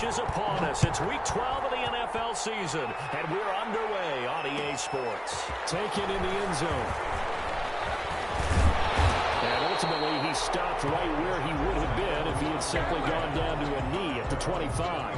is upon us. It's Week 12 of the NFL season, and we're underway on EA Sports. Taken in the end zone. And ultimately, he stopped right where he would have been if he had simply gone down to a knee at the 25.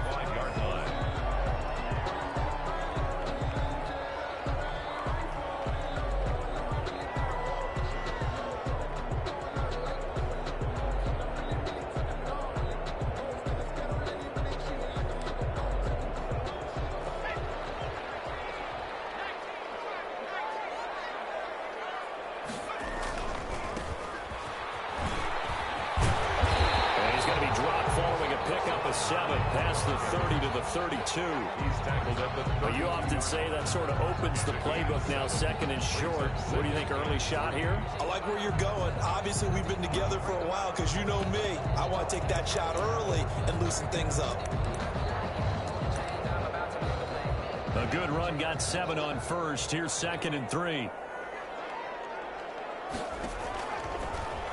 Past the 30 to the 32. He's tackled at the 30. But you often say that sort of opens the playbook now, second and short. What do you think, early shot here? I like where you're going. Obviously, we've been together for a while because you know me. I want to take that shot early and loosen things up. A good run, got 7 on first. Here's 2nd and 3.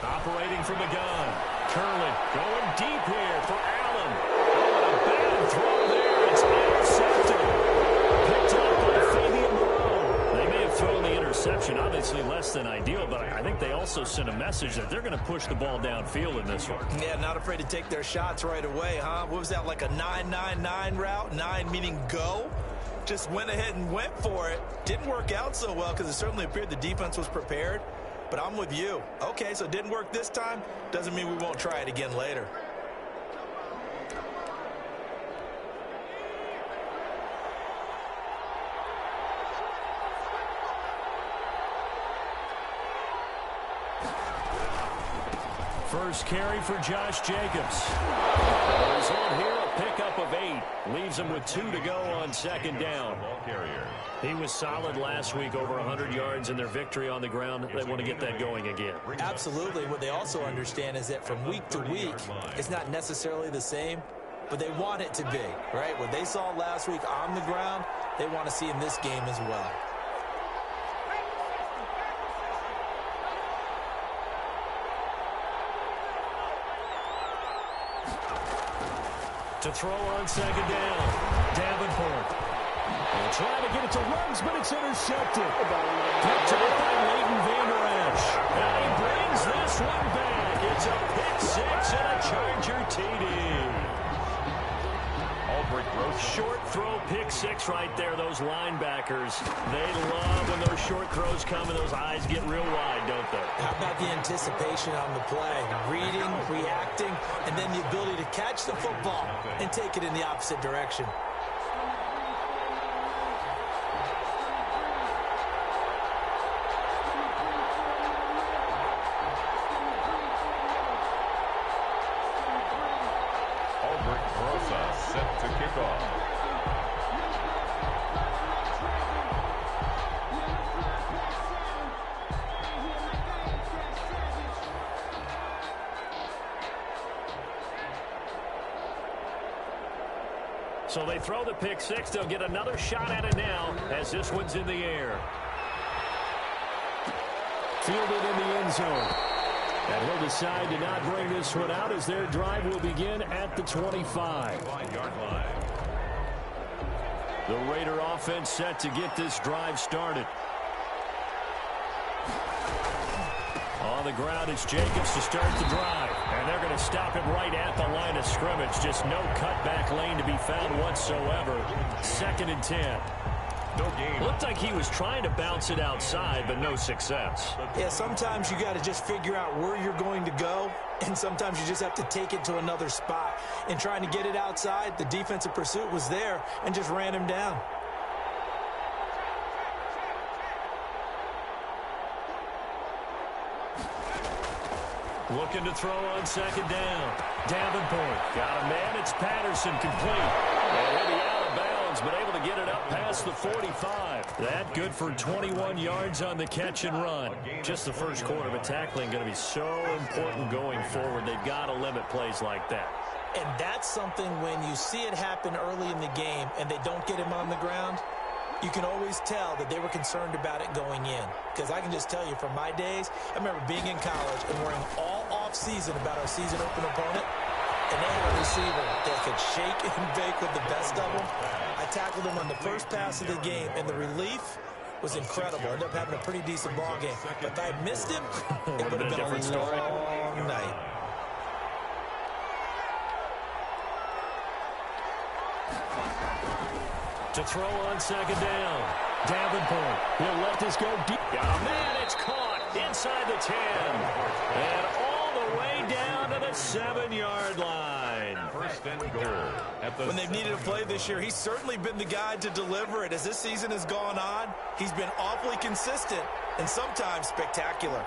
Operating from the gun. Curlin going deep here for Allen. Oh, a bad throw there. It's intercepted. Picked up by Fabian Moreau. They may have thrown the interception. Obviously less than ideal, but I think they also sent a message that they're going to push the ball downfield in this one. Yeah, not afraid to take their shots right away, huh? What was that, like a 9-9-9 route? 9 meaning go? Just went ahead and went for it. Didn't work out so well because it certainly appeared the defense was prepared. But I'm with you. Okay, so it didn't work this time. Doesn't mean we won't try it again later. First carry for Josh Jacobs. He's on here, a pickup of 8. Leaves him with 2 to go on 2nd down. Ball carrier. He was solid last week, over 100 yards in their victory on the ground. They want to get that going again. Absolutely. What they also understand is that from week to week, it's not necessarily the same, but they want it to be, right? What they saw last week on the ground, they want to see in this game as well. To throw on 2nd down, Davenport. They'll try to get it to Ruggs, but it's intercepted. Picked up by Leighton Vander Esch. And he brings this one back. It's a pick 6 and a Charger TD. Short throw, pick 6 right there. Those linebackers, they love when those short throws come and those eyes get real wide, don't they? How about the anticipation on the play? Reading, reacting, and then the ability to catch the football and take it in the opposite direction. Set to kick off. So they throw the pick 6. They'll get another shot at it now as this one's in the air. Fielded in the end zone. And he'll decide to not bring this one out as their drive will begin at the 25. 5-yard line. The Raider offense set to get this drive started. On the ground, it's Jacobs to start the drive. And they're going to stop him right at the line of scrimmage. Just no cutback lane to be found whatsoever. 2nd and 10. No game. Looked like he was trying to bounce it outside, but no success. Yeah, sometimes you got to just figure out where you're going to go, and sometimes you just have to take it to another spot. And trying to get it outside, the defensive pursuit was there and just ran him down. Looking to throw on 2nd down. Davenport got a man. It's Patterson complete. And he'll be out of bounds, but able to get it up past the 45. That good for 21 yards on the catch and run. Just the first quarter, but tackling going to be so important going forward. They've got to limit plays like that. And that's something when you see it happen early in the game and they don't get him on the ground, you can always tell that they were concerned about it going in. Because I can just tell you from my days, I remember being in college and worrying all off season about our season open opponent. and they had a receiver that could shake and bake with the best of them. I tackled him on the first pass of the game, and the relief was incredible. Ended up having a pretty decent ball game. But if I had missed him, it would have been a long night. To throw on second down. Davenport. He'll let this go deep. Oh, man, it's caught inside the 10. And all the way down to the 7-yard line. First and goal. When they've needed a play this year, he's certainly been the guy to deliver it. As this season has gone on, he's been awfully consistent and sometimes spectacular.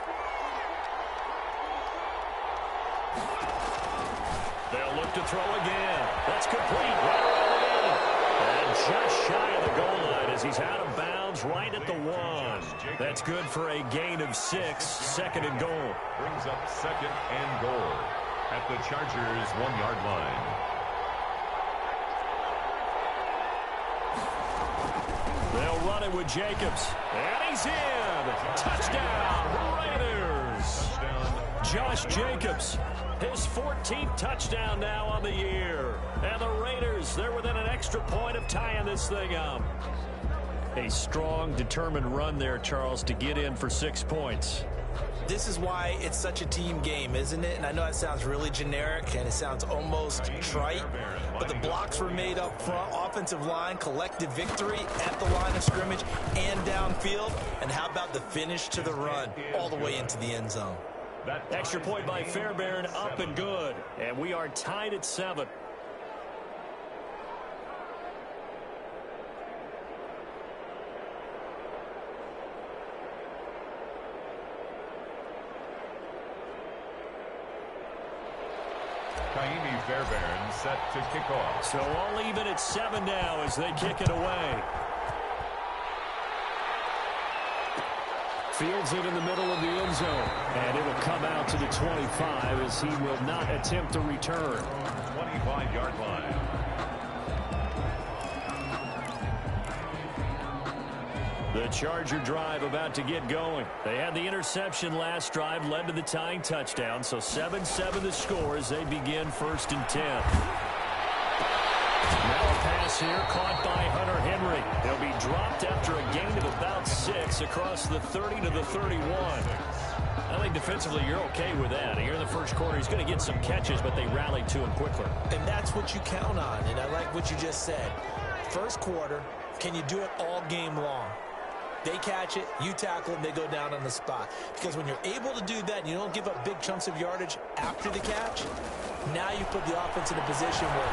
They'll look to throw again. That's complete. Right around the end. And just shy of the goal line as he's out of bounds right at the 1. That's good for a gain of 6. Second and goal. Brings up second and goal at the Chargers' 1-yard line. They'll run it with Jacobs. And he's in. Touchdown, Raiders. Josh Jacobs, his 14th touchdown now on the year. And the Raiders, they're within an extra point of tying this thing up. A strong, determined run there, Charles, to get in for 6 points. This is why it's such a team game, isn't it? And I know it sounds really generic and it sounds almost trite, but the blocks were made up front, offensive line, collective victory at the line of scrimmage and downfield. And how about the finish to the run all the way into the end zone? That extra point by Fairbairn, up and good. And we are tied at 7. Kaimi Fairbairn set to kick off. So all even at 7 now as they kick it away. Fields it in the middle of the end zone. And it will come out to the 25 as he will not attempt to return. 25-yard line. The Charger drive about to get going. They had the interception last drive, led to the tying touchdown. So 7-7 the score as they begin 1st and 10. Now a pass here caught by Hunter Henry. He'll be dropped after a gain of about 6 across the 30 to the 31. I think defensively you're okay with that. Here in the first quarter, he's going to get some catches, but they rallied to him quickly. And that's what you count on, and I like what you just said. First quarter, can you do it all game long? They catch it, you tackle them, they go down on the spot. Because when you're able to do that and you don't give up big chunks of yardage after the catch, now you put the offense in a position where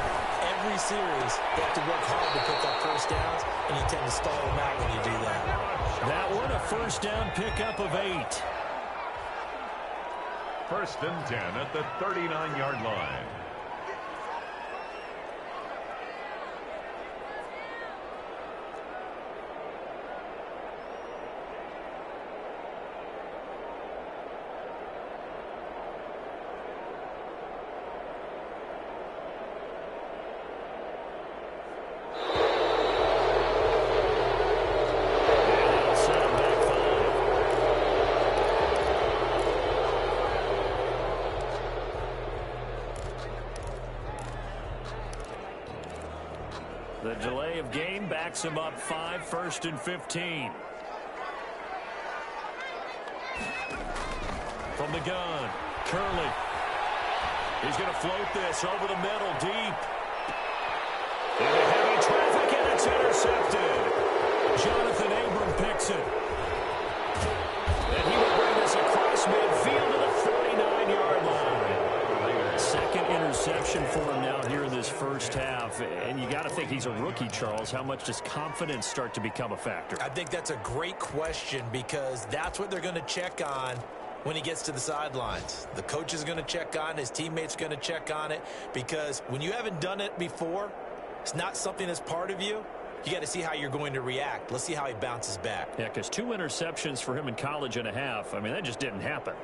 every series they have to work hard to pick up first downs, and you tend to stall them out when you do that. That one, a first down pickup of 8. First and 10 at the 39-yard line. The delay of game backs him up 5, 1st and 15. From the gun, Curley. He's going to float this over the middle, deep. Into heavy traffic, and it's intercepted. Jonathan Abram picks it. And he will bring this across midfield to the 49-yard line. Second interception for him now here in this first half. And you got to think he's a rookie, Charles. How much does confidence start to become a factor? I think that's a great question because that's what they're going to check on when he gets to the sidelines. The coach is going to check on it. His teammates are going to check on it because when you haven't done it before, it's not something that's part of you. You got to see how you're going to react. Let's see how he bounces back. Yeah, because 2 interceptions for him in college and a half. I mean, that just didn't happen.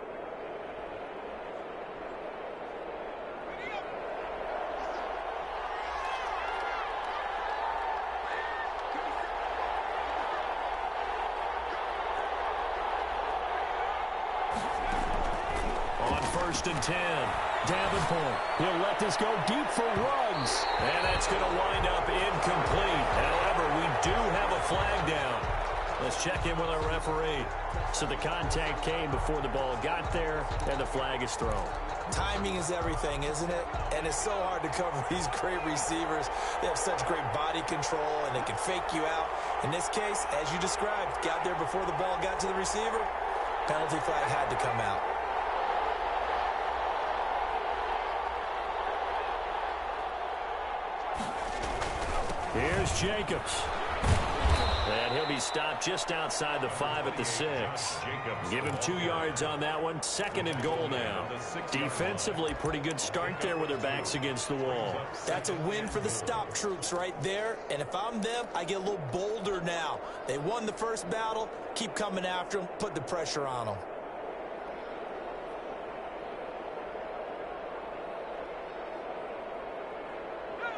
On 1st and 10, Davenport. He'll let this go deep for Ruggs. And that's going to wind up incomplete. However, we do have a flag down. Let's check in with our referee. So the contact came before the ball got there, and the flag is thrown. Timing is everything, isn't it? And it's so hard to cover these great receivers. They have such great body control, and they can fake you out. In this case, as you described, got there before the ball got to the receiver. Penalty flag had to come out. Here's Jacobs. And he'll be stopped just outside the 5 at the 6. Give him 2 yards on that one. 2nd and goal now. Defensively, pretty good start there with their backs against the wall. That's a win for the stop troops right there. And if I'm them, I get a little bolder now. They won the first battle. Keep coming after them. Put the pressure on them.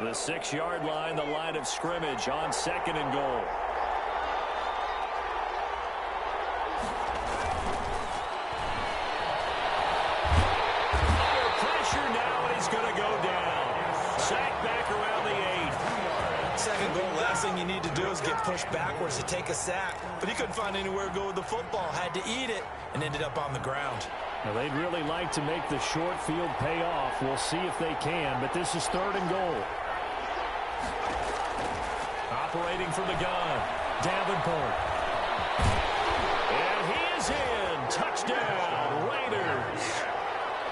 The 6-yard line, the line of scrimmage on 2nd and goal. Under pressure now, and he's going to go down. Sacked back around the 8. 2nd goal, last thing you need to do is get pushed backwards to take a sack. But he couldn't find anywhere to go with the football. Had to eat it and ended up on the ground. Now, they'd really like to make the short field pay off. We'll see if they can, but this is 3rd and goal. Operating from the gun, Davenport. And he is in. Touchdown, Raiders.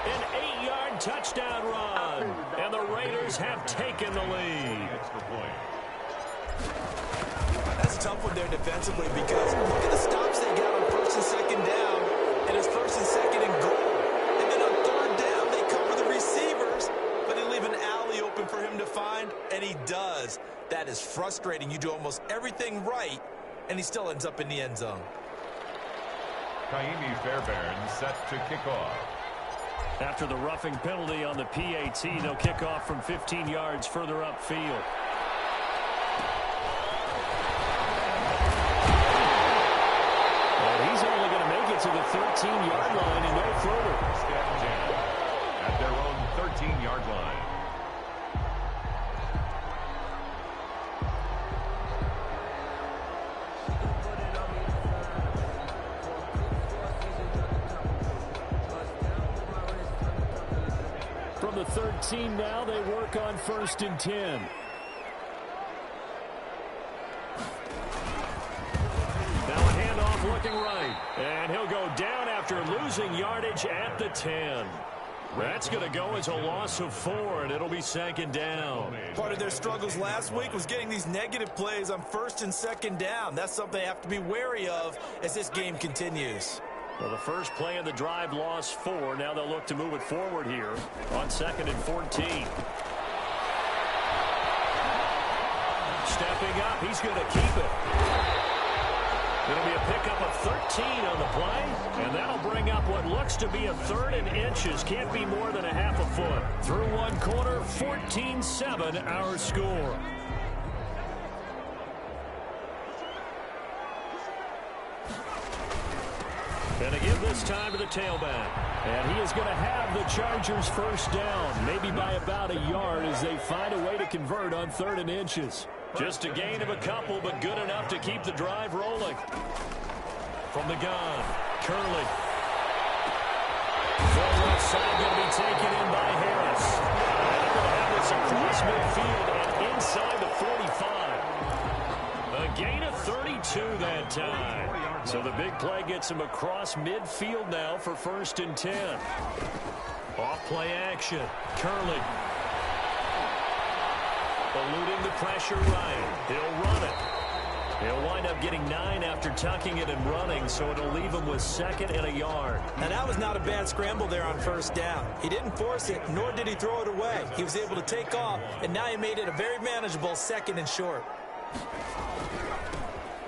An 8-yard touchdown run. And the Raiders have taken the lead. That's a tough one there defensively because look at the stops they got on 1st and 2nd down. And it's 1st and 2nd and goal. And then on 3rd down, they cover the receivers, but they leave an alley open for him to find, and he does. That is frustrating. You do almost everything right, and he still ends up in the end zone. Kaimi Fairbairn set to kick off. After the roughing penalty on the PAT, they'll kick off from 15 yards further upfield. And he's only going to make it to the 13-yard line and no further. Step down at their own 13-yard line. From the 13 now, they work on 1st and 10. Now a handoff looking right. And he'll go down after losing yardage at the 10. That's going to go as a loss of 4, and it'll be 2nd down. Part of their struggles last week was getting these negative plays on 1st and 2nd down. That's something they have to be wary of as this game continues. Well, the first play of the drive lost 4. Now they'll look to move it forward here on 2nd and 14. Stepping up, he's going to keep it. It'll be a pickup of 13 on the play, and that'll bring up what looks to be a 3rd and inches. Can't be more than a half a foot. Through one quarter, 14-7 our score. And to give this time to the tailback. And he is going to have the Chargers 1st down, maybe by about a yard as they find a way to convert on 3rd and inches. Just a gain of a couple, but good enough to keep the drive rolling. From the gun, Curley. Full left side going to be taken in by Harris. And they're going to have this across midfield and inside the 45. A gain of 32 that time. So the big play gets him across midfield now for 1st and 10. Off play action. Curley. Eluding the pressure right. He'll run it. He'll wind up getting 9 after tucking it and running, so it'll leave him with 2nd and a yard. And that was not a bad scramble there on 1st down. He didn't force it, nor did he throw it away. He was able to take off, and now he made it a very manageable 2nd and short.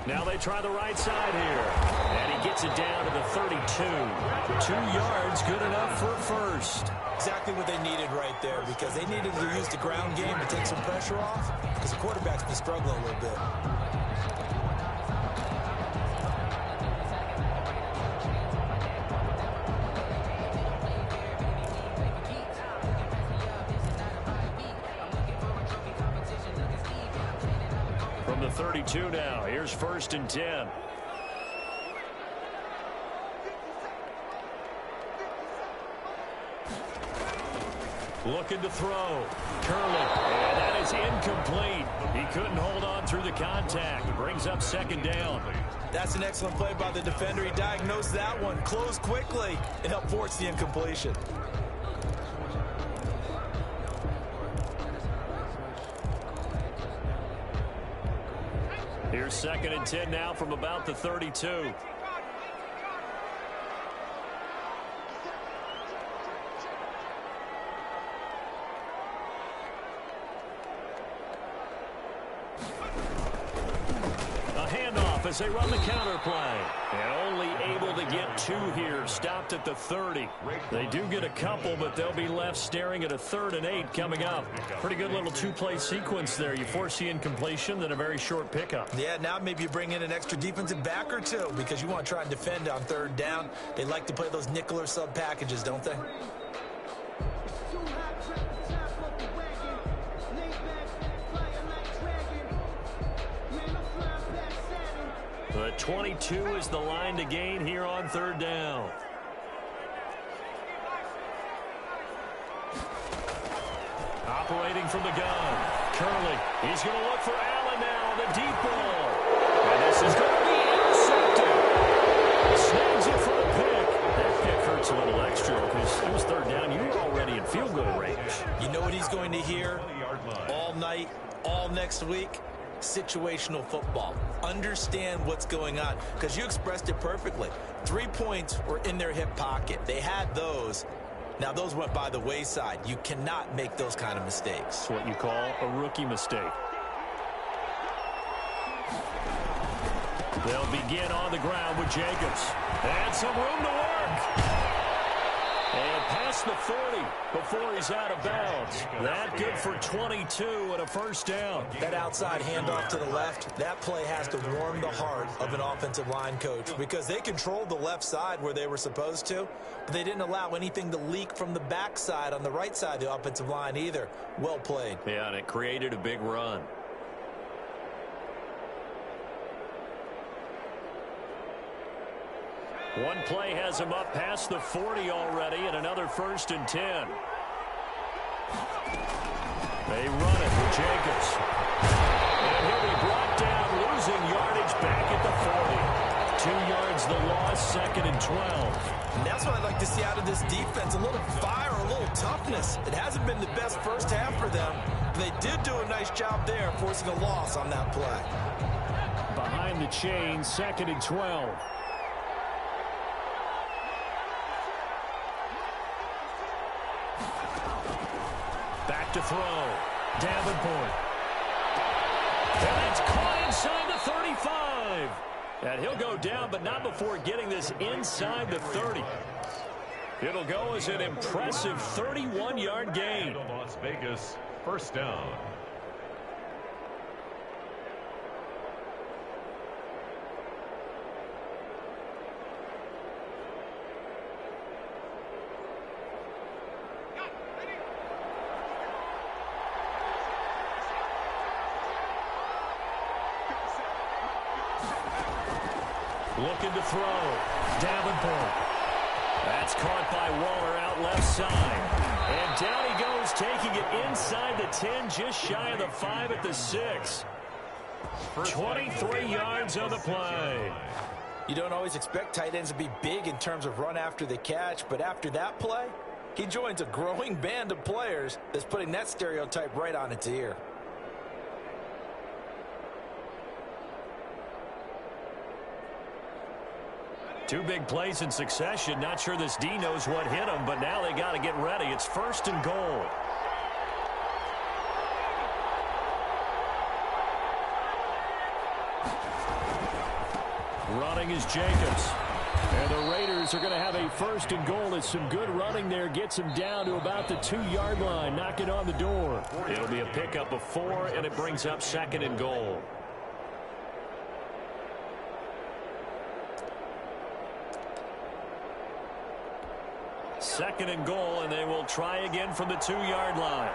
Now they try the right side here. And he gets it down to the 32. 2 yards, good enough for 1st. Exactly what they needed right there, because they needed to use the ground game to take some pressure off, because the quarterback's been struggling a little bit. 32 now. Here's 1st and 10. Looking to throw. Curley. And that is incomplete. He couldn't hold on through the contact. Brings up 2nd down. That's an excellent play by the defender. He diagnosed that one, closed quickly, and helped force the incompletion. Here's 2nd and 10 now from about the 32. As they run the counter play. And only able to get 2 here. Stopped at the 30. They do get a couple, but they'll be left staring at a 3rd and 8 coming up. Pretty good little 2-play sequence there. You force the incompletion, then a very short pickup. Yeah, now maybe you bring in an extra defensive back or 2 because you want to try and defend on 3rd down. They like to play those nickel or sub packages, don't they? The 22 is the line to gain here on 3rd down. Operating from the gun. Curley. He's going to look for Allen now. The deep ball. And this is going to be intercepted. Snags it for a pick. That pick hurts a little extra because it was 3rd down. You were already in field goal range. You know what he's going to hear all night, all next week? Situational football. Understand what's going on, because you expressed it perfectly. 3 points were in their hip pocket. They had those. Now those went by the wayside. You cannot make those kind of mistakes. It's what you call a rookie mistake. They'll begin on the ground with Jacobs. And some room to work. And past the 40 before he's out of bounds. That good for 22 and a 1st down. That outside handoff to the left, that play has to warm the heart of an offensive line coach because they controlled the left side where they were supposed to, but they didn't allow anything to leak from the backside on the right side of the offensive line either. Well played. Yeah, and it created a big run. One play has him up past the 40 already, and another 1st and 10. They run it with Jacobs. And he'll be brought down, losing yardage back at the 40. 2 yards the loss, 2nd and 12. And that's what I'd like to see out of this defense, a little fire, a little toughness. It hasn't been the best first half for them. They did do a nice job there, forcing a loss on that play. Behind the chain, 2nd and 12. Back to throw. Davenport. And it's caught inside the 35. And he'll go down, but not before getting this inside the 30. It'll go as an impressive 31-yard gain. Las Vegas, 1st down. Looking to throw. Davenport. That's caught by Waller out left side. And down he goes, taking it inside the 10, just shy of the 5 at the 6. 23 yards on the play. You don't always expect tight ends to be big in terms of run after the catch, but after that play, he joins a growing band of players that's putting that stereotype right on its ear. Two big plays in succession. Not sure this D knows what hit him, but now they got to get ready. It's 1st and goal. Running is Jacobs. And the Raiders are going to have a 1st and goal as some good running there gets him down to about the 2-yard line. Knock it on the door. It'll be a pickup of 4, and it brings up 2nd and goal. Second and goal, and they will try again from the 2-yard line.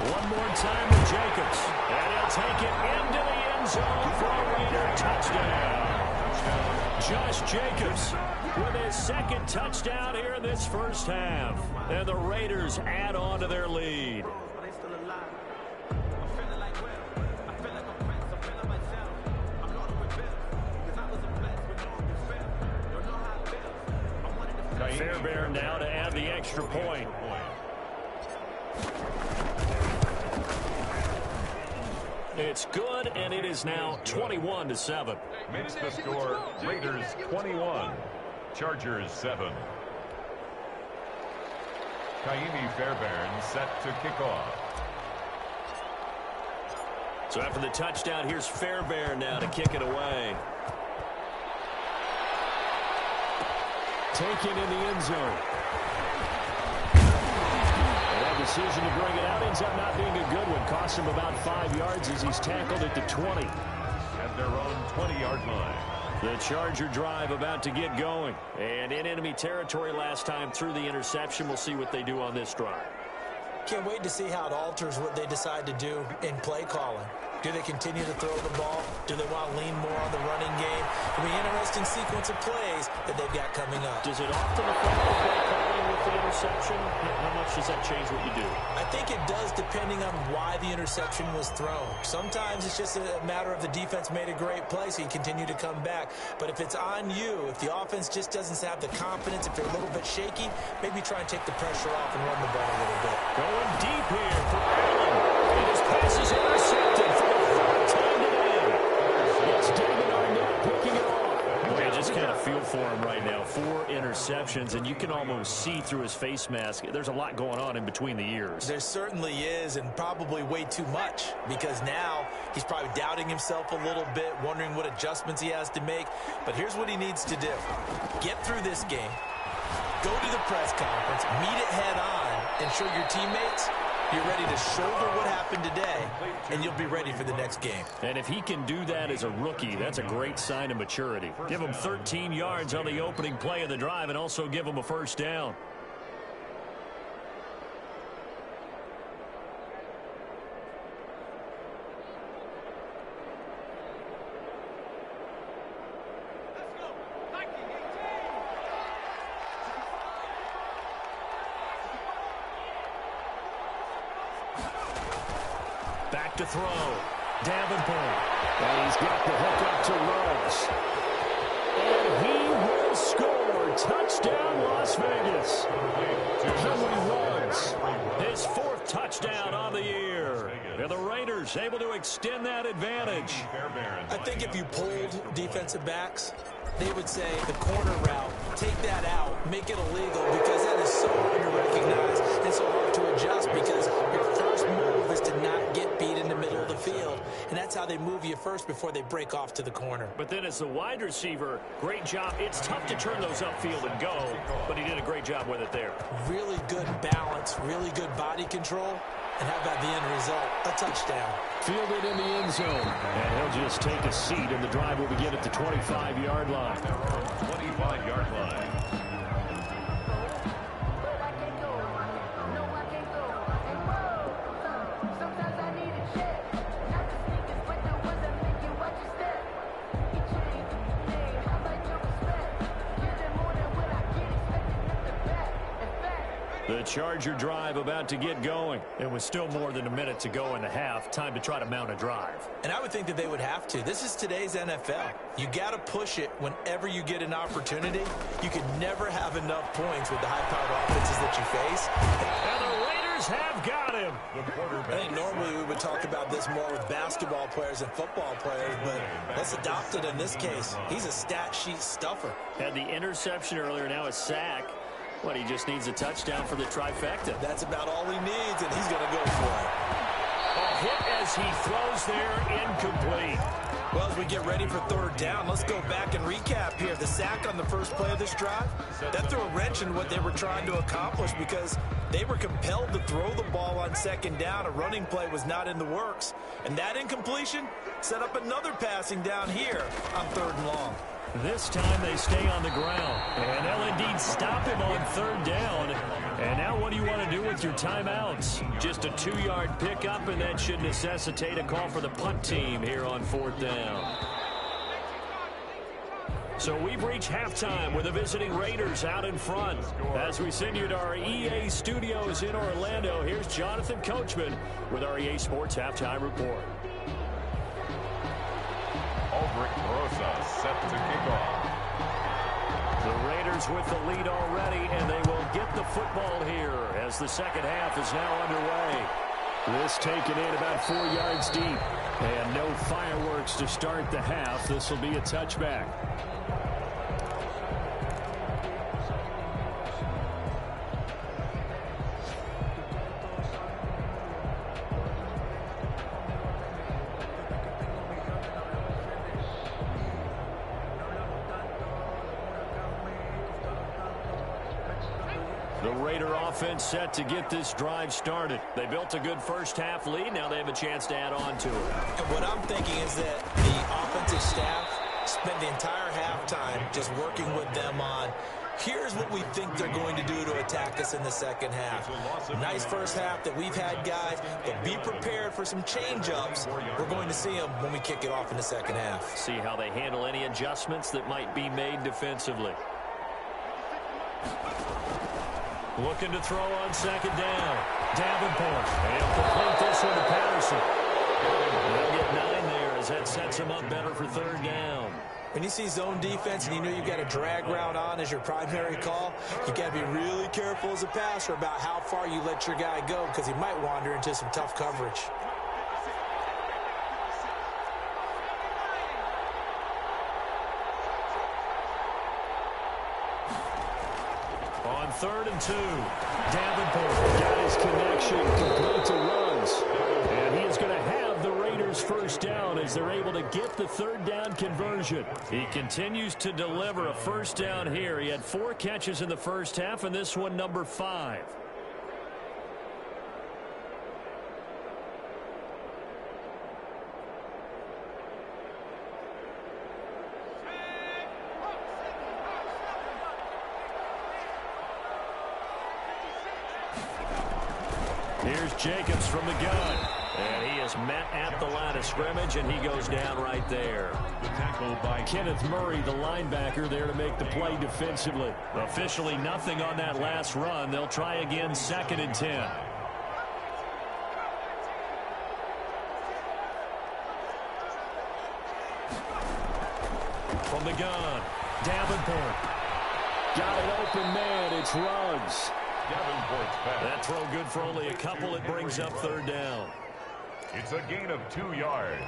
One more time to Jacobs. And he'll take it into the end zone for a Raider touchdown. Josh Jacobs with his second touchdown here in this first half. And the Raiders add on to their lead. Fairbairn now to add the extra point. It's good, and it is now 21-7. Makes the score Raiders 21, Chargers 7. Kaimi Fairbairn set to kick off. So after the touchdown, here's Fairbairn now to kick it away. Taken in the end zone. And that decision to bring it out ends up not being a good one. Cost him about 5 yards as he's tackled at the 20. At their own 20-yard line. The Charger drive about to get going. And in enemy territory last time through the interception. We'll see what they do on this drive. Can't wait to see how it alters what they decide to do in play calling. Do they continue to throw the ball? Do they want to lean more on the running game? It'll be an interesting sequence of plays that they've got coming up. Does it often affect the play calling with the interception? How much does that change what you do? I think it does depending on why the interception was thrown. Sometimes it's just a matter of the defense made a great play, so you continue to come back. But if it's on you, if the offense just doesn't have the confidence, if they're a little bit shaky, maybe try and take the pressure off and run the ball a little bit. Going deep here for Allen. And his pass is intercepted for the third time today. It's David Arnett picking it off. Boy, I just kind of feel for him right now. 4 interceptions, and you can almost see through his face mask. There's a lot going on in between the ears. There certainly is, and probably way too much, because now he's probably doubting himself a little bit, wondering what adjustments he has to make. But here's what he needs to do. Get through this game. Go to the press conference, meet it head on, and show your teammates you're ready to shoulder what happened today, and you'll be ready for the next game. And if he can do that as a rookie, that's a great sign of maturity. Give him 13 yards on the opening play of the drive and also give him a first down. Back to throw. Davenport. And he's got the hook up to Ruggs. And he will score. Touchdown, Las Vegas. Henry Ruggs. His 4th touchdown on the year. And the Raiders able to extend that advantage. I think if you polled defensive backs, they would say the corner route, take that out, make it illegal, because that is so hard to recognize and so hard to adjust, because your first move is to not get beat in the middle of the field, and that's how they move you first before they break off to the corner. But then as the wide receiver, great job. It's tough to turn those upfield and go, but he did a great job with it there. Really good balance, really good body control. And how about the end result? A touchdown. Fielded in the end zone. And he'll just take a seat, and the drive will begin at the 25-yard line. 25-yard line. The Charger drive about to get going. And with still more than a minute to go in the half, time to try to mount a drive. And I would think that they would have to. This is today's NFL. You got to push it whenever you get an opportunity. You can never have enough points with the high-powered offenses that you face. And the Raiders have got him. I think normally we would talk about this more with basketball players and football players, but let's adopt it in this case. He's a stat sheet stuffer. Had the interception earlier, now a sack. What, he just needs a touchdown for the trifecta. That's about all he needs, and he's going to go for it. A hit as he throws there, incomplete. Well, as we get ready for 3rd down, let's go back and recap here. The sack on the first play of this drive, that threw a wrench in what they were trying to accomplish, because they were compelled to throw the ball on 2nd down. A running play was not in the works. And that incompletion set up another passing down here on 3rd and long. This time they stay on the ground. And they'll indeed stop him on third down. And now what do you want to do with your timeouts? Just a 2-yard pickup, and that should necessitate a call for the punt team here on fourth down. So we've reached halftime with the visiting Raiders out in front. As we send you to our EA studios in Orlando, here's Jonathan Coachman with our EA Sports Halftime Report. Aldrich Rosa set to kick off. The Raiders with the lead already, and they will get the football here as the second half is now underway. This taken in about 4 yards deep. And no fireworks to start the half. This will be a touchback. The Raider offense set to get this drive started. They built a good first-half lead. Now they have a chance to add on to it. And what I'm thinking is that the offensive staff spent the entire halftime just working with them on, here's what we think they're going to do to attack us in the second half. Nice first half that we've had, guys, but be prepared for some change-ups. We're going to see them when we kick it off in the second half. See how they handle any adjustments that might be made defensively. Looking to throw on second down. Davenport. And complete this one to Patterson. They'll get 9 there as that sets him up better for third down. When you see zone defense and you know you've got a drag route on as your primary call, you got to be really careful as a passer about how far you let your guy go because he might wander into some tough coverage. On 3rd and 2, Davenport got his connection, complete to Ruggs. And he is going to have the Raiders first down as they're able to get the third down conversion. He continues to deliver a first down here. He had 4 catches in the first half, and this one number 5. Here's Jacobs from the gun. And he is met at the line of scrimmage, and he goes down right there. The tackle by Kenneth Murray, the linebacker, there to make the play defensively. Officially nothing on that last run. They'll try again 2nd and 10. From the gun, Davenport. Got an open man. It's Ruggs. Davenport's pass. That throw good for only a couple. It brings up third down. It's a gain of 2 yards.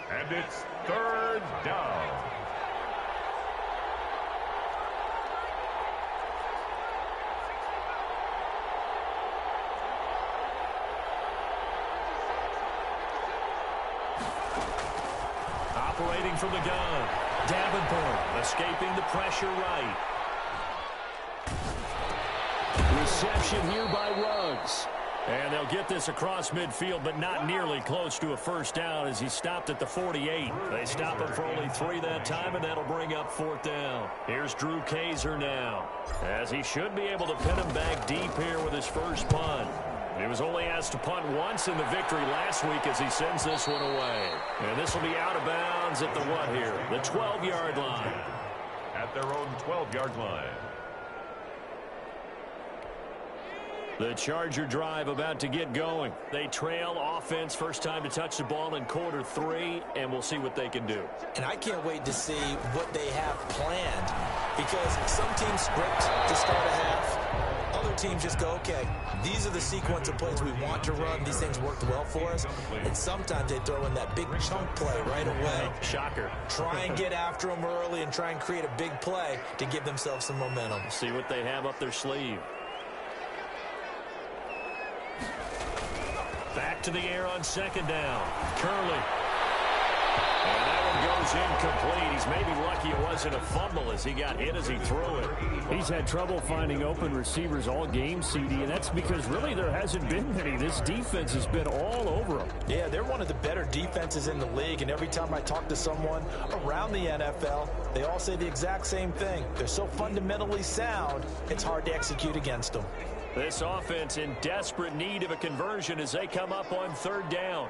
And it's third down. Operating from the gun, Davenport escaping the pressure right. Reception here by Ruggs. And they'll get this across midfield, but not nearly close to a first down as he stopped at the 48. They stop him for only 3 that time, and that'll bring up 4th down. Here's Drew Kaiser now, as he should be able to pin him back deep here with his first punt. He was only asked to punt once in the victory last week as he sends this one away. And this will be out of bounds at the what here? The 12-yard line. At their own 12-yard line. The Charger drive about to get going. They trail offense, first time to touch the ball in quarter 3, and we'll see what they can do. And I can't wait to see what they have planned because some teams script to start a half. Other teams just go, okay, these are the sequence of plays we want to run. These things worked well for us. And sometimes they throw in that big chunk play right away. Shocker. Try and get after them early and try and create a big play to give themselves some momentum. See what they have up their sleeve. Back to the air on second down. Curley. And that one goes incomplete. He's maybe lucky it wasn't a fumble as he got hit as he threw it. He's had trouble finding open receivers all game, CD, and that's because really there hasn't been many. This defense has been all over him. Yeah, they're one of the better defenses in the league, and every time I talk to someone around the NFL, they all say the exact same thing. They're so fundamentally sound, it's hard to execute against them. This offense in desperate need of a conversion as they come up on third down.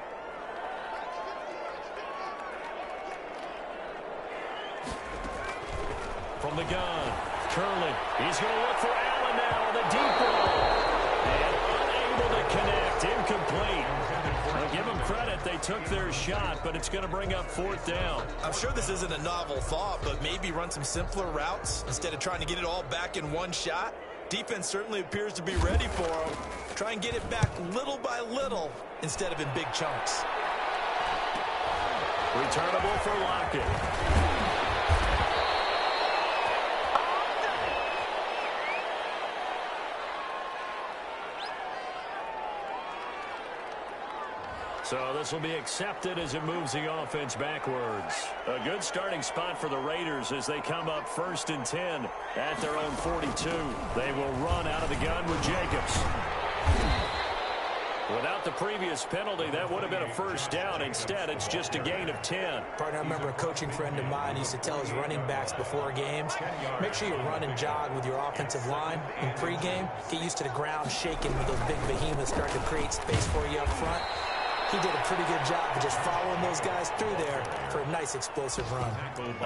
From the gun, Curley. He's going to look for Allen now on the deep ball. And unable to connect. Incomplete. I'll give them credit. They took their shot, but it's going to bring up fourth down. I'm sure this isn't a novel thought, but maybe run some simpler routes instead of trying to get it all back in one shot. Defense certainly appears to be ready for them. Try and get it back little by little instead of in big chunks. Returnable for Lockett. So this will be accepted as it moves the offense backwards. A good starting spot for the Raiders as they come up 1st and 10 at their own 42. They will run out of the gun with Jacobs. Without the previous penalty, that would have been a first down. Instead, it's just a gain of 10. Partner, I remember a coaching friend of mine used to tell his running backs before games, make sure you run and jog with your offensive line in pregame. Get used to the ground shaking when those big behemoths start to create space for you up front. He did a pretty good job of just following those guys through there for a nice explosive run.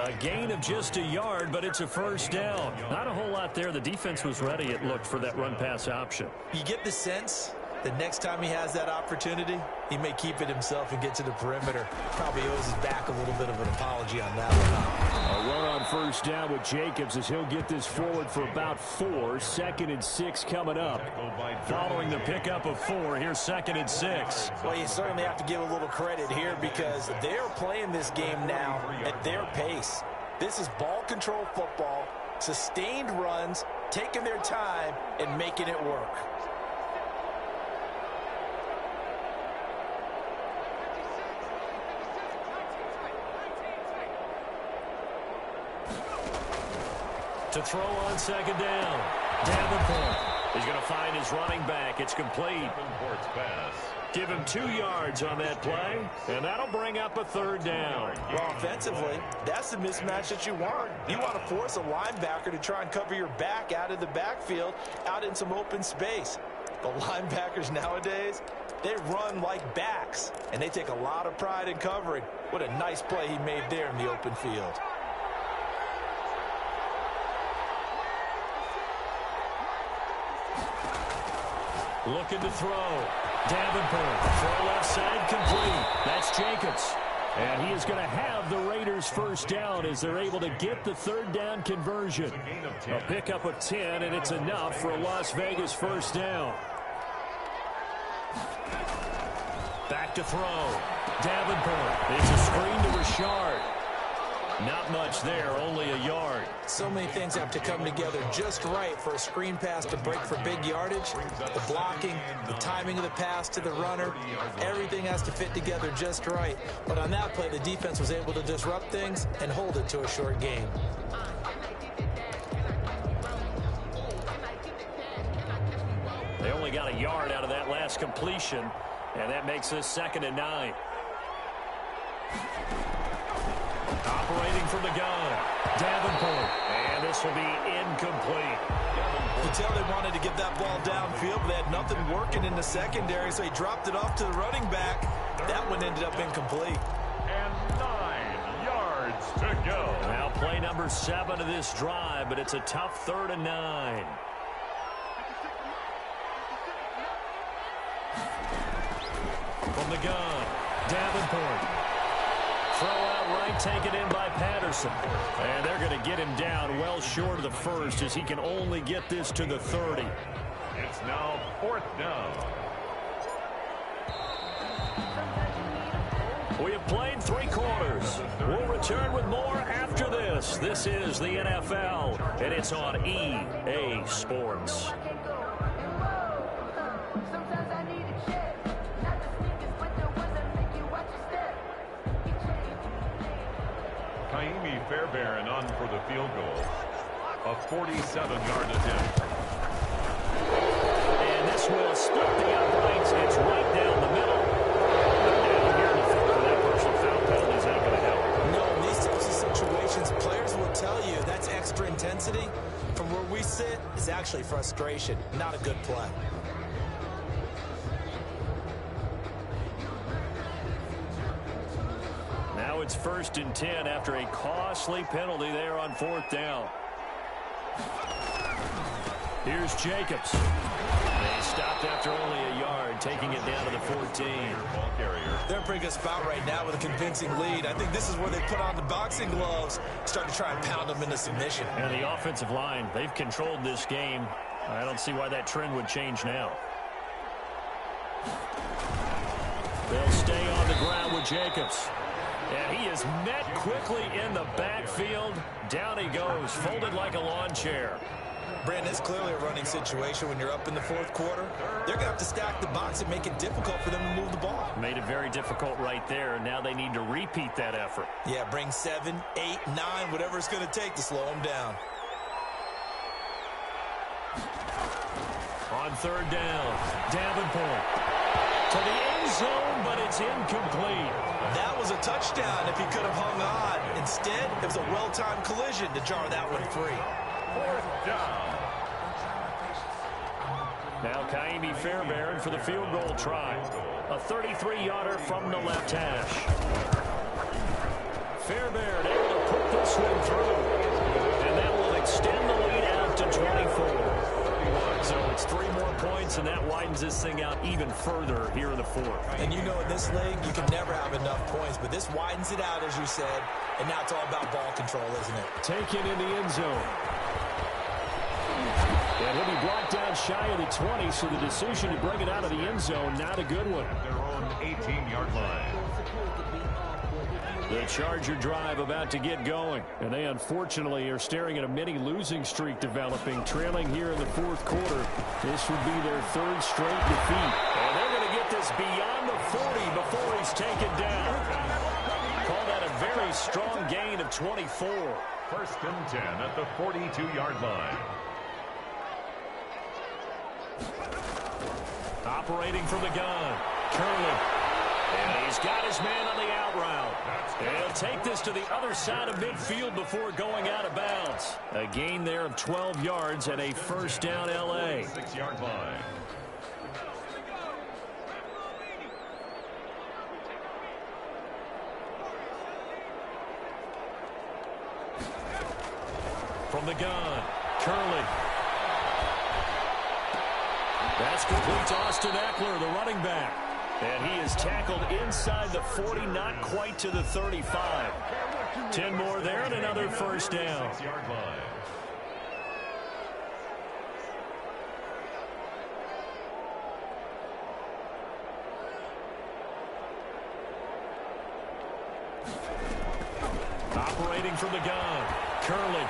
A gain of just a yard, but it's a first down. Not a whole lot there. The defense was ready, it looked, for that run-pass option. You get the sense that next time he has that opportunity, he may keep it himself and get to the perimeter. Probably owes his back a little bit of an apology on that one. A run on first down with Jacobs as he'll get this forward for about 4. 2nd and 6 coming up. Following the pickup of 4, here's 2nd and 6. Well, you certainly have to give a little credit here because they're playing this game now at their pace. This is ball control football, sustained runs, taking their time, and making it work. To throw on 2nd down. Davenport. He's going to find his running back. It's complete. Davenport's pass. Give him 2 yards on that play, and that'll bring up a 3rd down. Well, offensively, that's the mismatch that you want. You want to force a linebacker to try and cover your back out of the backfield, out in some open space. The linebackers nowadays, they run like backs, and they take a lot of pride in covering. What a nice play he made there in the open field. Looking to throw. Davenport. Throw left side complete. That's Jacobs. And he is going to have the Raiders first down as they're able to get the 3rd down conversion. A pickup of 10, and it's enough for a Las Vegas first down. Back to throw. Davenport. It's a screen to Richard. Not much there, only a yard. So many things have to come together just right for a screen pass to break for big yardage. The blocking, the timing of the pass to the runner, everything has to fit together just right. But on that play, the defense was able to disrupt things and hold it to a short gain. They only got a yard out of that last completion, and that makes this 2nd and 9. Operating from the gun, Davenport, and this will be incomplete. You can tell they wanted to get that ball downfield, but they had nothing working in the secondary, so he dropped it off to the running back. That one ended up incomplete. And 9 yards to go. Now play number 7 of this drive, but it's a tough 3rd and 9. From the gun, Davenport. Throw out right, taken in by Patterson. And they're going to get him down well short of the 1st as he can only get this to the 30. It's now 4th down. We have played 3 quarters. We'll return with more after this. This is the NFL, and it's on EA Sports. Fairbairn on for the field goal. A 47-yard attempt. And this will split the uprights. It's right down the middle. Down here in the fourth, that personal foul penalty is not going to help. No, in these types of situations, players will tell you that's extra intensity. From where we sit, it's actually frustration, not a good play. Now it's 1st and 10 after a costly penalty there on 4th down. Here's Jacobs. They stopped after only a yard, taking it down to the 14. They're in a pretty good spot right now with a convincing lead. I think this is where they put on the boxing gloves, start to try and pound them into submission. And the offensive line, they've controlled this game. I don't see why that trend would change now. They'll stay on the ground with Jacobs. And he is met quickly in the backfield. Down he goes, folded like a lawn chair. Brandon, it's clearly a running situation when you're up in the fourth quarter. They're going to have to stack the box and make it difficult for them to move the ball. Made it very difficult right there. Now they need to repeat that effort. Yeah, bring 7, 8, 9, whatever it's going to take to slow them down. On 3rd down, Davenport to the end zone, but it's incomplete. That was a touchdown if he could have hung on. Instead, it was a well-timed collision to jar that one free. 4th down. Now Kaimi Fairbairn for the field goal try. A 33-yarder from the left hash. Fairbairn able to put this one through. And that will extend the lead out to 24. So it's 3 more points, and that widens this thing out even further here in the 4th. And you know in this league, you can never have enough points, but this widens it out, as you said, and now it's all about ball control, isn't it? Taken in the end zone. And he'll be brought down shy of the 20, so the decision to bring it out of the end zone, not a good one. Their own 18-yard line. The Charger drive about to get going. And they unfortunately are staring at a mini losing streak developing, trailing here in the 4th quarter. This would be their 3rd straight defeat. And they're going to get this beyond the 40 before he's taken down. Call that a very strong gain of 24. 1st and 10 at the 42-yard line. Operating from the gun, Curley. And he's got his man on the out route. And he'll take this to the other side of midfield before going out of bounds. A gain there of 12 yards and a 1st down L.A. 6-yard line. From the gun, Curley. That's complete to Austin Eckler, the running back. And he is tackled inside the 40, not quite to the 35. 10 more there and another 1st down. 6-yard line. Operating from the gun, Curley.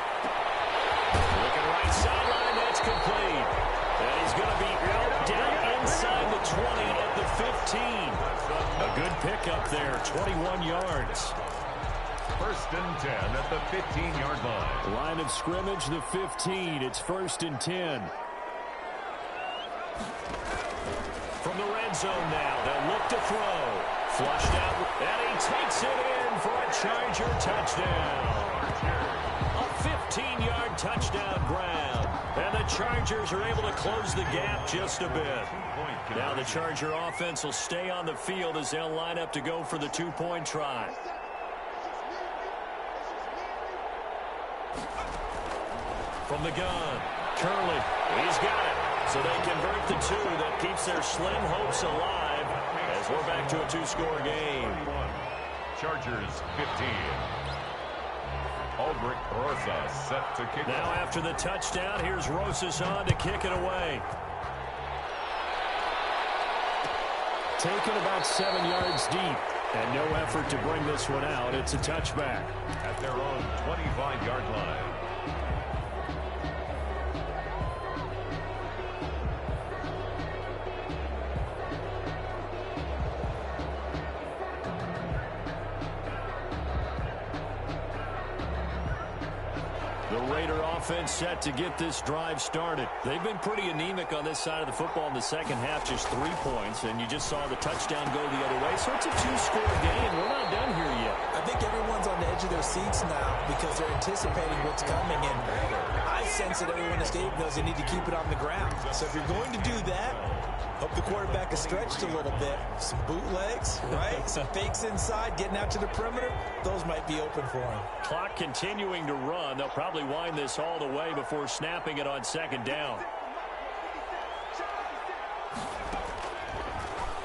Looking right sideline, that's complete. And he's going to be out down inside the 20 at the 15. A good pickup there, 21 yards. 1st and 10 at the 15-yard line. Line of scrimmage, the 15. It's 1st and 10. From the red zone now, they'll look to throw. Flushed out, and he takes it in for a Charger touchdown. A 15-yard touchdown grab. And the Chargers are able to close the gap just a bit. Now the Charger offense will stay on the field as they'll line up to go for the 2-point try. From the gun, Curley. He's got it. So they convert the 2 that keeps their slim hopes alive as we're back to a 2-score game. Chargers 15. Ulbrich Rosas set to kick. Now after the touchdown, here's Rosas on to kick it away. Taken about 7 yards deep. And no effort to bring this one out. It's a touchback. At their own 25-yard line. Raider offense set to get this drive started. They've been pretty anemic on this side of the football in the second half, just 3 points, and you just saw the touchdown go the other way. So it's a 2-score game. We're not done here yet. I think everyone's on the edge of their seats now because they're anticipating what's coming, and I sense that everyone in the stadium knows they need to keep it on the ground. So if you're going to do that, hope the quarterback is stretched a little bit. Some bootlegs, right? Some fakes inside, getting out to the perimeter. Those might be open for him. Clock continuing to run. They'll probably wind this all the way before snapping it on second down.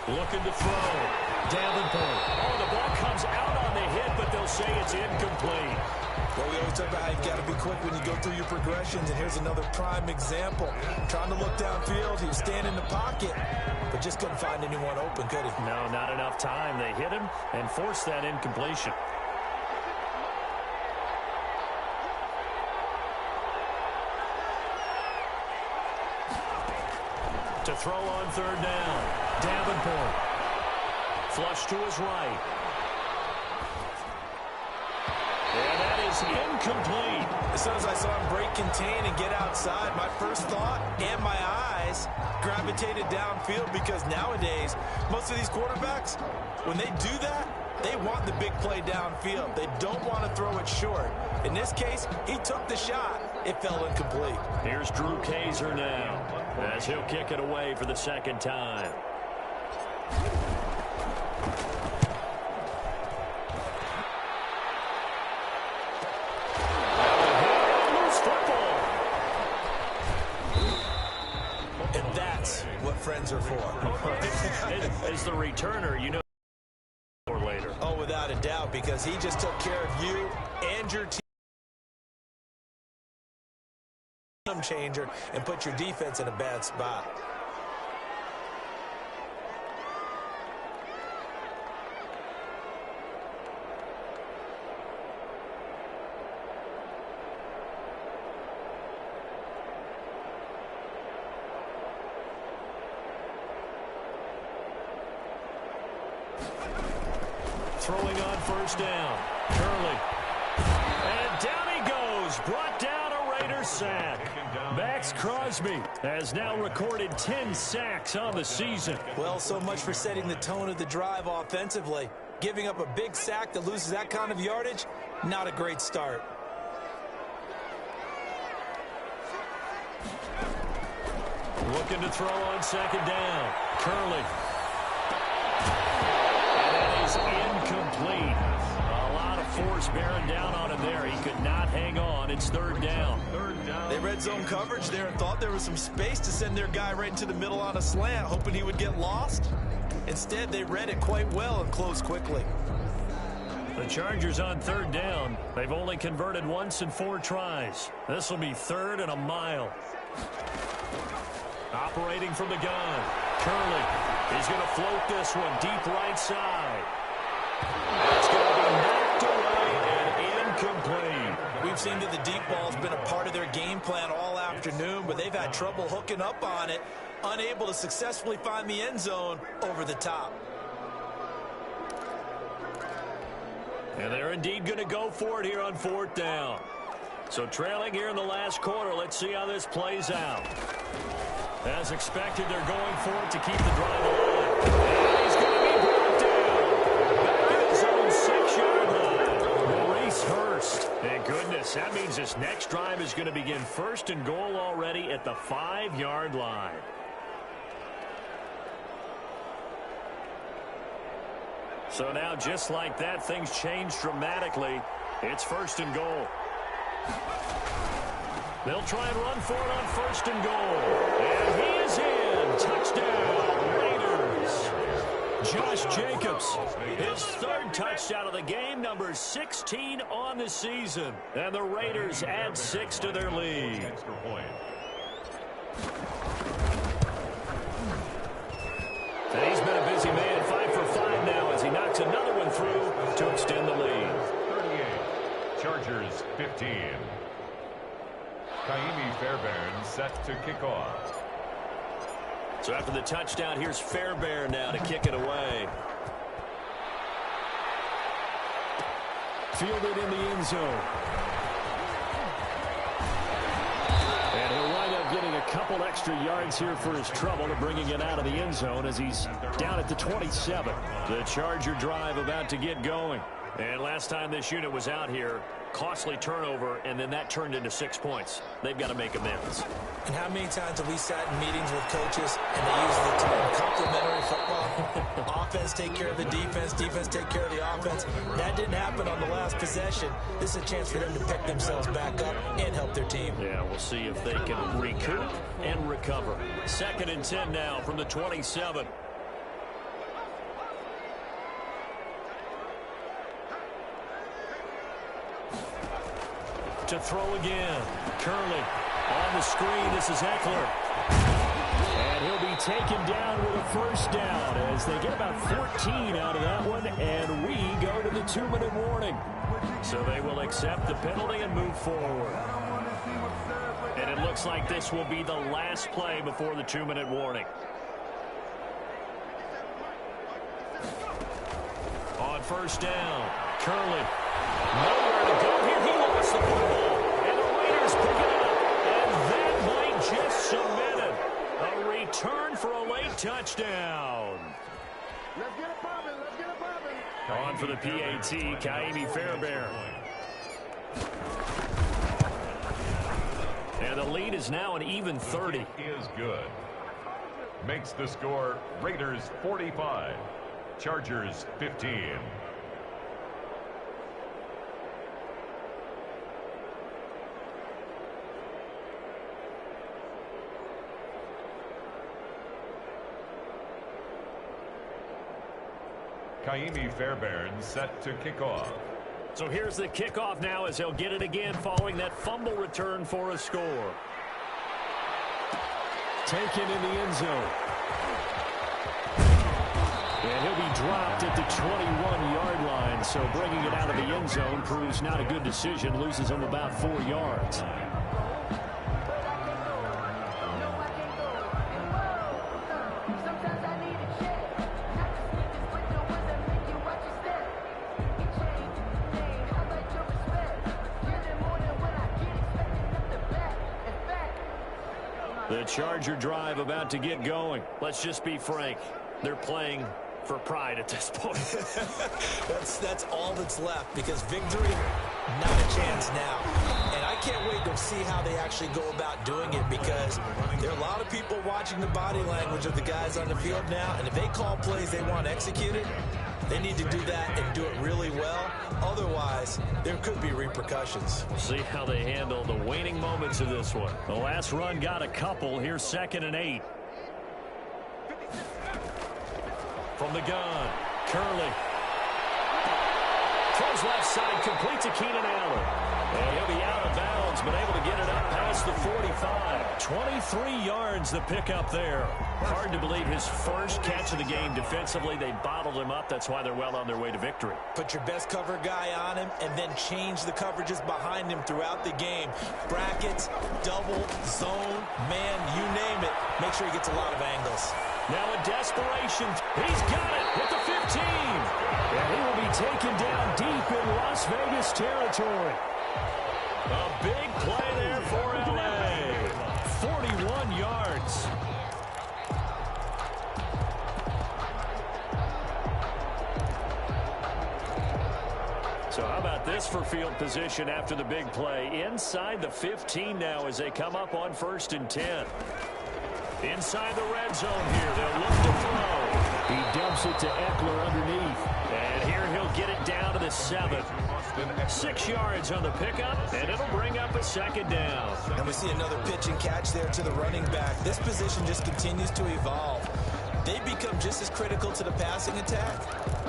Looking to throw. Davenport. Oh, the ball comes out on the hit, but they'll say it's incomplete. Well, we always talk about how you've got to be quick when you go through your progressions, and here's another prime example. Trying to look downfield, he was standing in the pocket, but just couldn't find anyone open, could he? No, not enough time. They hit him and forced that incompletion. To throw on third down. Davenport. Flush to his right. And that is incomplete. As soon as I saw him break contain and get outside, my first thought and my eyes gravitated downfield, because nowadays, most of these quarterbacks, when they do that, they want the big play downfield. They don't want to throw it short. In this case, he took the shot. It fell incomplete. Here's Drew Kaiser now, as he'll kick it away for the second time. And that's what friends are for. As the returner, you know, or later. Oh, without a doubt, because he just took care of you and your team. Changer and put your defense in a bad spot. Throwing on first down. Curley. And down he goes. Brought down a Raider sack. Max Crosby has now recorded 10 sacks on the season. Well, so much for setting the tone of the drive offensively. Giving up a big sack that loses that kind of yardage, not a great start. Looking to throw on second down. Curley. And that is incomplete. A lot of force bearing down on him there. He could not hang on. It's third down. They read zone coverage there and thought there was some space to send their guy right into the middle on a slant, hoping he would get lost. Instead, they read it quite well and closed quickly. The Chargers on third down. They've only converted once in 4 tries. This will be 3rd and a mile. Operating from the gun. Curley. He's going to float this one deep right side. It's going to be knocked away and incomplete. We've seen that the deep ball's been a part of their game plan all afternoon, but they've had trouble hooking up on it, unable to successfully find the end zone over the top. And they're indeed going to go for it here on 4th down. So trailing here in the last quarter, let's see how this plays out. As expected, they're going for it to keep the drive alive. And he's going to be brought down. Back in his own 6-yard line. Maurice Hurst. Thank goodness. That means this next drive is going to begin 1st and goal already at the 5-yard line. So now, just like that, things change dramatically. It's 1st and goal. They'll try and run for it on 1st and goal. And he is in. Touchdown, Raiders. Josh Jacobs, his 3rd touchdown of the game, number 16 on the season. And the Raiders add 6 to their lead. And he's been a busy man, 5 for 5 now as he knocks another one through to extend the lead. 38, Chargers 15. Kaimi Fairbairn set to kick off. So after the touchdown, here's Fairbairn now to kick it away. Fielded in the end zone. couple extra yards here for his trouble and bringing it out of the end zone as he's down at the 27. The Charger drive about to get going. And last time this unit was out here, costly turnover, and then that turned into 6 points. They've got to make amends. And how many times have we sat in meetings with coaches and they use the term complementary football? Offense take care of the defense, defense take care of the offense. That didn't happen on the last possession. This is a chance for them to pick themselves back up and help their team. Yeah, we'll see if they can recoup and recover. 2nd and 10 now from the 27. To throw again. Curley on the screen. This is Eckler. And he'll be taken down with a first down as they get about 14 out of that one. And we go to the 2-minute warning. So they will accept the penalty and move forward. And it looks like this will be the last play before the 2-minute warning. On first down, Curley. Nowhere to go here. He lost the football. And the Raiders pick it up. And that might just cement it. A return for a late touchdown. Let's get it poppin'. Let's get it poppin'. On for the PAT, Ka'imi Fairbairn. And the lead is now an even 30. Is good. Makes the score Raiders 45, Chargers 15. Ka'imi Fairbairn set to kick off. So here's the kickoff now as he'll get it again following that fumble return for a score. Taken in the end zone. And he'll be dropped at the 21-yard line. So bringing it out of the end zone proves not a good decision. Loses him about 4 yards. The Charger drive about to get going. Let's just be frank. They're playing for pride at this point. That's all that's left because victory, not a chance now. And I can't wait to see how they actually go about doing it because there are a lot of people watching the body language of the guys on the field now. And if they call plays they want executed, they need to do that and do it really well. Otherwise, there could be repercussions. We'll see how they handle the waning moments of this one. The last run got a couple. Here's 2nd and 8. From the gun, Curley. Throws left side, complete to Keenan Allen. And he'll be out of bounds, but able to get it up past the 45. 23 yards the pickup there. Hard to believe his first catch of the game defensively. They bottled him up. That's why they're well on their way to victory. Put your best cover guy on him and then change the coverages behind him throughout the game. Brackets, double, zone, man, you name it. Make sure he gets a lot of angles. Now in desperation, he's got it with the 15. And he will be taken down deep in Las Vegas territory. A big play there for L.A. 41 yards. So how about this for field position after the big play? Inside the 15 now as they come up on 1st and 10. Inside the red zone here. They'll look to throw. He dumps it to Eckler underneath. And here he'll get it down to the 7. 6 yards on the pickup, and it'll bring up a 2nd down. And we see another pitch and catch there to the running back. This position just continues to evolve. They become just as critical to the passing attack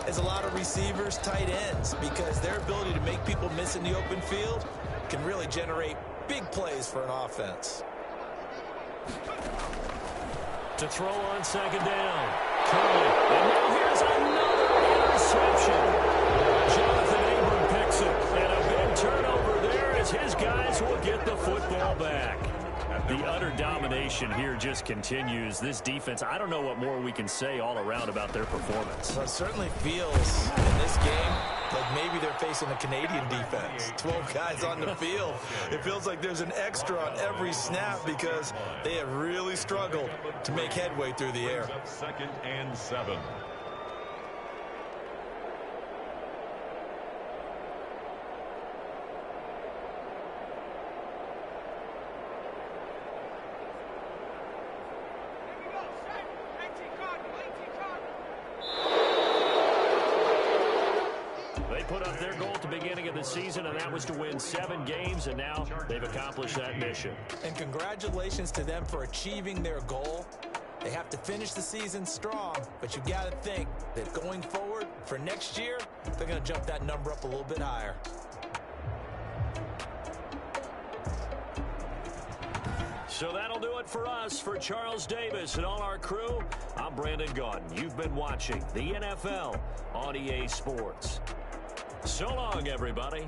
as a lot of receivers, tight ends, because their ability to make people miss in the open field can really generate big plays for an offense. To throw on 2nd down. Curley. And now here's another interception. Jonathan Abram picks it. And a big turnover there as his guys will get the football back. The utter domination here just continues. This defense, I don't know what more we can say all around about their performance. Well, it certainly feels in this game like maybe they're facing a Canadian defense. 12 guys on the field. It feels like there's an extra on every snap because they have really struggled to make headway through the air. 2nd and 7. Put up their goal at the beginning of the season, and that was to win 7 games, and now they've accomplished that mission. And congratulations to them for achieving their goal. They have to finish the season strong, but you got to think that going forward for next year, they're going to jump that number up a little bit higher. So that'll do it for us. For Charles Davis and all our crew, I'm Brandon Gaudin. You've been watching the NFL on EA Sports. So long, everybody.